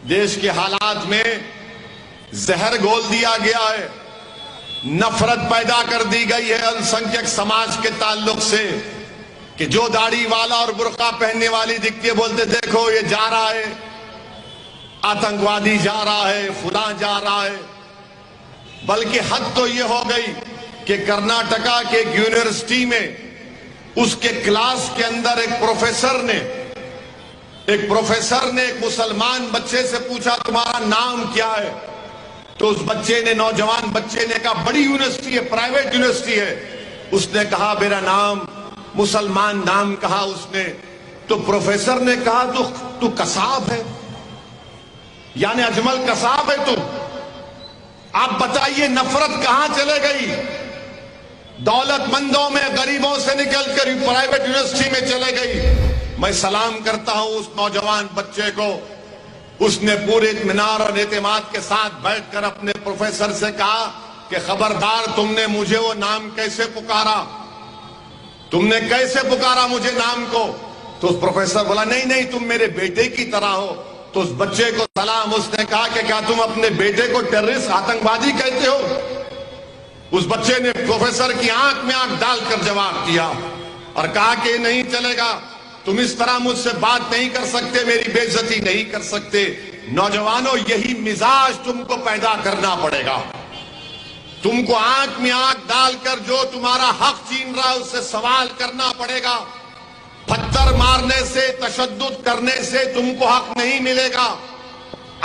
دیش کے حالات میں زہر گھول دیا گیا ہے، نفرت پیدا کر دی گئی ہے السنکھیک سماج کے تعلق سے، کہ جو داڑھی والا اور برقع پہننے والی دکھتی ہے بولتے دیکھو یہ جا رہا ہے، آتنکوادی جا رہا ہے، فلاں جا رہا ہے۔ بلکہ حد تو یہ ہو گئی کہ کرناٹکا کے ایک یونیورسٹی میں اس کے کلاس کے اندر ایک پروفیسر نے ایک مسلمان بچے سے پوچھا تمہارا نام کیا ہے؟ تو اس بچے نے، نوجوان بچے نے کہا بڑی یونیورسٹی ہے، پرائیویٹ یونیورسٹی ہے۔ اس نے کہا میرا نام، مسلمان نام کہا اس نے۔ تو پروفیسر نے کہا تو قصاب ہے، یعنی اجمل قصاب ہے تم؟ آپ بتائیے نفرت کہاں چلے گئی؟ دولت مندوں میں غریبوں سے نکل کر پرائیویٹ یونیورسٹی میں چلے گئی۔ میں سلام کرتا ہوں اس نوجوان بچے کو، اس نے پورے اطمینان اور اعتماد کے ساتھ بیٹھ کر اپنے پروفیسر سے کہا کہ خبردار تم نے مجھے وہ نام کیسے پکارا؟ تم نے کیسے پکارا مجھے نام کو؟ تو اس پروفیسر بولا نہیں تم میرے بیٹے کی طرح ہو۔ تو اس بچے کو سلام، اس نے کہا کہ کیا تم اپنے بیٹے کو ٹیررسٹ، آتنکوادی کہتے ہو؟ اس بچے نے پروفیسر کی آنکھ میں آنکھ ڈال کر جواب دیا اور کہا کہ یہ نہیں چلے گا، تم اس طرح مجھ سے بات نہیں کر سکتے، میری بے عزتی نہیں کر سکتے۔ نوجوانوں، یہی مزاج تم کو پیدا کرنا پڑے گا۔ تم کو آنکھ میں آنکھ ڈال کر جو تمہارا حق چھین رہا ہے اس سے سوال کرنا پڑے گا۔ پتھر مارنے سے، تشدد کرنے سے تم کو حق نہیں ملے گا۔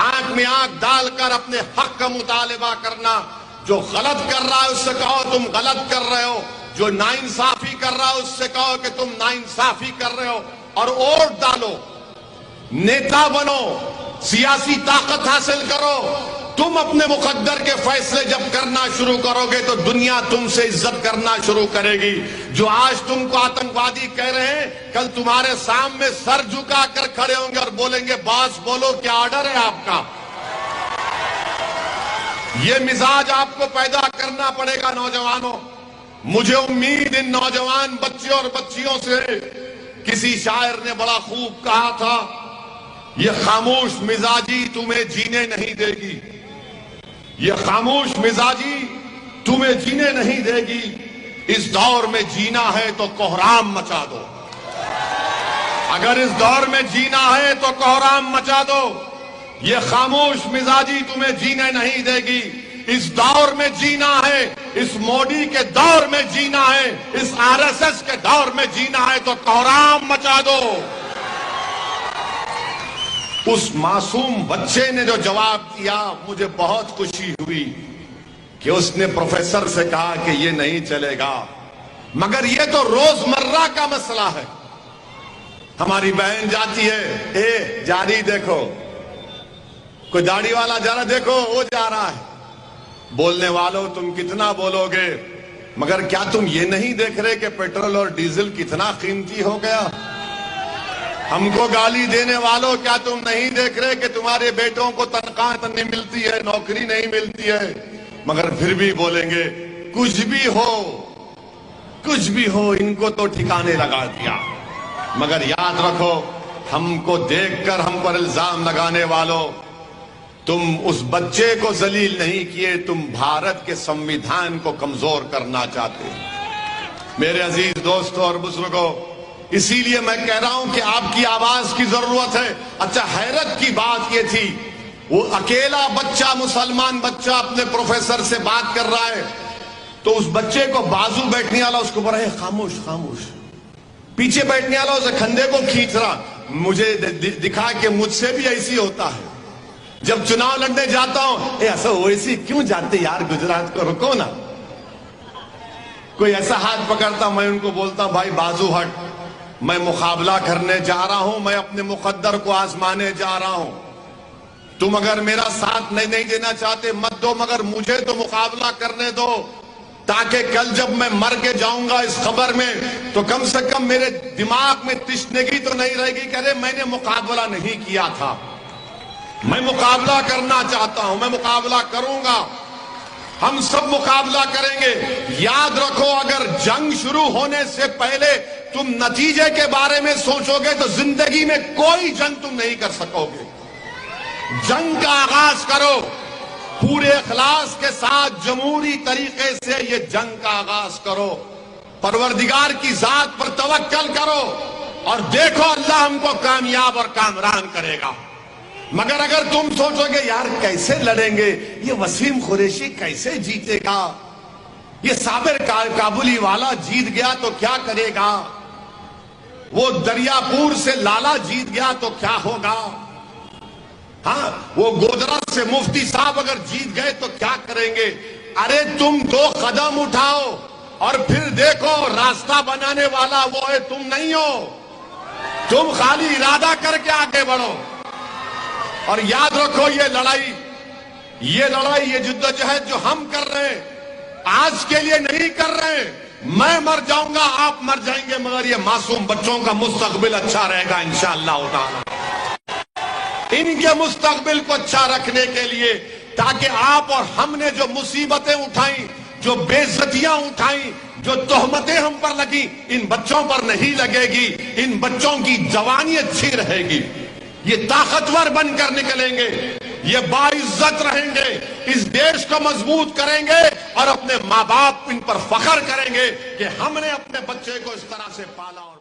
آنکھ میں آنکھ ڈال کر اپنے حق کا مطالبہ کرنا۔ جو غلط کر رہا ہے اس سے کہو تم غلط کر رہے ہو، جو ناانصافی کر رہا ہے اس سے کہو کہ تم ناانصافی کر رہے ہو، اور ووٹ ڈالو، نیتا بنو، سیاسی طاقت حاصل کرو۔ تم اپنے مقدر کے فیصلے جب کرنا شروع کرو گے تو دنیا تم سے عزت کرنا شروع کرے گی۔ جو آج تم کو آتنکوادی کہہ رہے ہیں، کل تمہارے سامنے سر جھکا کر کھڑے ہوں گے اور بولیں گے باس بولو کیا آرڈر ہے آپ کا۔ یہ مزاج آپ کو پیدا کرنا پڑے گا نوجوانوں۔ مجھے امید ان نوجوان بچے اور بچیوں سے، کسی شاعر نے بڑا خوب کہا تھا، یہ خاموش مزاجی تمہیں جینے نہیں دے گی، یہ خاموش مزاجی تمہیں جینے نہیں دے گی۔ اس دور میں جینا ہے تو کوہرام مچا دو، اگر اس دور میں جینا ہے تو کوہرام مچا دو۔ یہ خاموش مزاجی تمہیں جینے نہیں دے گی۔ اس دور میں جینا ہے، اس مودی کے دور میں جینا ہے، اس RSS کے دور میں جینا ہے تو کوہرام مچا دو۔ اس معصوم بچے نے جو جواب دیا، مجھے بہت خوشی ہوئی کہ اس نے پروفیسر سے کہا کہ یہ نہیں چلے گا۔ مگر یہ تو روزمرہ کا مسئلہ ہے۔ ہماری بہن جاتی ہے، جاری دیکھو، کوئی داڑھی والا جا رہا، دیکھو وہ جا رہا ہے۔ بولنے والوں تم کتنا بولو گے، مگر کیا تم یہ نہیں دیکھ رہے کہ پیٹرول اور ڈیزل کتنا قیمتی ہو گیا؟ ہم کو گالی دینے والوں کیا تم نہیں دیکھ رہے کہ تمہارے بیٹوں کو تنخواہ نہیں ملتی ہے، نوکری نہیں ملتی ہے؟ مگر پھر بھی بولیں گے کچھ بھی ہو ان کو تو ٹھکانے لگا دیا۔ مگر یاد رکھو، ہم کو دیکھ کر ہم پر الزام لگانے والوں، تم اس بچے کو ذلیل نہیں کیے، تم بھارت کے سمویدھان کو کمزور کرنا چاہتے ہیں۔ میرے عزیز دوستوں اور بزرگوں، اسی لیے میں کہہ رہا ہوں کہ آپ کی آواز کی ضرورت ہے۔ اچھا، حیرت کی بات یہ تھی، وہ اکیلا بچہ، مسلمان بچہ اپنے پروفیسر سے بات کر رہا ہے، تو اس بچے کو بازو بیٹھنے والا اس کو بڑا ہے خاموش خاموش، پیچھے بیٹھنے والا اسے کھندے کو کھینچ رہا۔ مجھے دکھا کہ مجھ سے بھی ایسی ہوتا ہے۔ جب چناؤ لڑنے جاتا ہوں، ایسا ویسی کیوں جاتے یار، گجرات کو رکو نا۔ کوئی ایسا ہاتھ پکڑتا، میں ان کو بولتا ہوں بھائی بازو ہٹ، میں مقابلہ کرنے جا رہا ہوں، میں اپنے مقدر کو آزمانے جا رہا ہوں۔ تم اگر میرا ساتھ نہیں دینا چاہتے مت دو، مگر مجھے تو مقابلہ کرنے دو، تاکہ کل جب میں مر کے جاؤں گا اس خبر میں تو کم سے کم میرے دماغ میں تشنگی تو نہیں رہے گی کہ ارے میں نے مقابلہ نہیں کیا تھا۔ میں مقابلہ کرنا چاہتا ہوں، میں مقابلہ کروں گا، ہم سب مقابلہ کریں گے۔ یاد رکھو، اگر جنگ شروع ہونے سے پہلے تم نتیجے کے بارے میں سوچو گے تو زندگی میں کوئی جنگ تم نہیں کر سکو گے۔ جنگ کا آغاز کرو، پورے اخلاص کے ساتھ جمہوری طریقے سے یہ جنگ کا آغاز کرو، پروردگار کی ذات پر توکل کرو اور دیکھو اللہ ہم کو کامیاب اور کامران کرے گا۔ مگر اگر تم سوچو گے یار کیسے لڑیں گے، یہ وسیم قریشی کیسے جیتے گا، یہ صابر کابلی والا جیت گیا تو کیا کرے گا، وہ دریا پور سے لالا جیت گیا تو کیا ہوگا، ہاں وہ گودرا سے مفتی صاحب اگر جیت گئے تو کیا کریں گے۔ ارے تم 2 قدم اٹھاؤ اور پھر دیکھو راستہ بنانے والا وہ ہے، تم نہیں ہو، تم خالی ارادہ کر کے آگے بڑھو۔ اور یاد رکھو یہ لڑائی، یہ جدوجہد جو ہم کر رہے ہیں آج کے لیے نہیں کر رہے ہیں، میں مر جاؤں گا، آپ مر جائیں گے، مگر یہ معصوم بچوں کا مستقبل اچھا رہے گا انشاءاللہ تعالی۔ ان کے مستقبل کو اچھا رکھنے کے لیے، تاکہ آپ اور ہم نے جو مصیبتیں اٹھائیں، جو بے عزتیاں اٹھائیں، جو تہمتیں ہم پر لگیں، ان بچوں پر نہیں لگے گی، ان بچوں کی جوانی اچھی رہے گی، یہ طاقتور بن کر نکلیں گے، یہ باعزت رہیں گے، اس دیش کو مضبوط کریں گے اور اپنے ماں باپ ان پر فخر کریں گے کہ ہم نے اپنے بچے کو اس طرح سے پالا اور